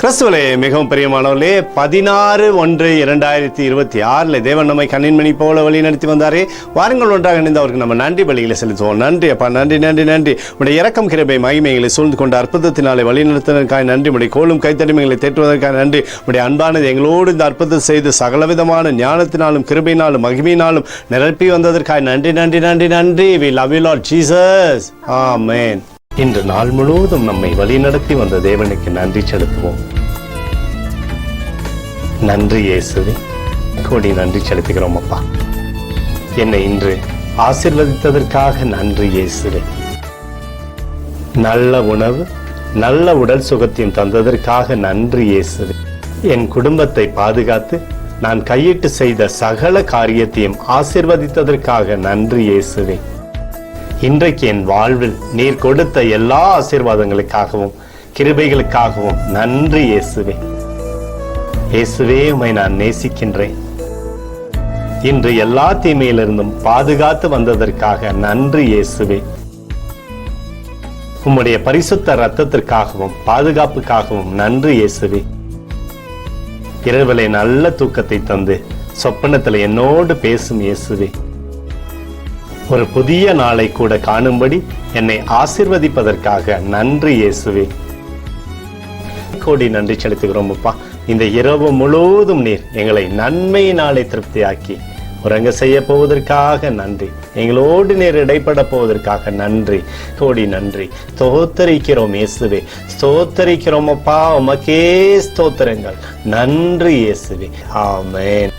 கிறிஸ்துவிலே மிகவும் பிரியமானவர்களே, 16/1/2026 தேவன் நம்மை கண்ணின்மணி போல வழி நடத்தி வந்தாரே. வாருங்கள் ஒன்றாக இணைந்து அவருக்கு நம்ம நன்றி பலிகளை செலுத்துவோம். நன்றி அப்பா, நன்றி நன்றி நன்றி. உடைய இரக்கம் கிருபை மகிமைகளை சூழ்ந்து கொண்ட அற்புதத்தினாலே வழி நடத்துவதற்காக நன்றி. உடைய கோலும் கைத்தடிமைகளை தேற்றுவதற்காக நன்றி. உடைய அன்பானது எங்களோடு இந்த அற்புதத்தை செய்து சகலவிதமான ஞானத்தினாலும் கிருபையினாலும் மகிமையினாலும் நிரப்பி வந்ததற்காக நன்றி நன்றி நன்றி நன்றி. We love you Lord Jesus. Amen. இன்று நாள் முழுவதும் நம்மை வழிநடத்தி வந்த தேவனுக்கு நன்றி செலுத்துவோம். நன்றி இயேசுவே, கோடி நன்றி செலுத்துகிறோம் அப்பா. என்னை இன்று ஆசீர்வதித்ததற்காக நன்றி இயேசுவே. நல்ல உணவு, நல்ல உடல் சுகத்தையும் தந்ததற்காக நன்றி இயேசுவே. என் குடும்பத்தை பாதுகாத்து நான் கையிட்டு செய்த சகல காரியத்தையும் ஆசீர்வதித்ததற்காக நன்றி இயேசுவே. இன்றைக்கு என் வாழ்வில் நீர் கொடுத்த எல்லா ஆசீர்வாதங்களுக்காகவும் கிருபைகளுக்காகவும் நன்றி இயேசுவே. இயேசுவே, உம்மை நான் நேசிக்கின்றேன். இன்று எல்லா தீமையிலிருந்தும் பாதுகாத்து வந்ததற்காக நன்றி இயேசுவே. உம்முடைய பரிசுத்த இரத்தத்திற்காகவும் பாதுகாப்புக்காகவும் நன்றி இயேசுவே. இரவிலே நல்ல தூக்கத்தை தந்து சொப்பனத்தில் என்னோடு பேசும் இயேசுவே. ஒரு புதிய நாளை கூட காணும்படி என்னை ஆசீர்வதிப்பதற்காக நன்றி இயேசுவே. கோடி நன்றி செலுத்துகிறோம் அப்பா. இந்த இரவு முழுவதும் நீர் எங்களை நன்மையினாலே திருப்தியாக்கி உறங்க செய்ய போவதற்காக நன்றி. எங்களோடு நீர் இடைப்பட போவதற்காக நன்றி. கோடி நன்றி. ஸ்தோத்தரிக்கிறோம் இயேசுவே, ஸ்தோத்தரிக்கிறோம் அப்பா. உமக்கே ஸ்தோத்திரங்கள். நன்றி இயேசுவே. ஆமென்.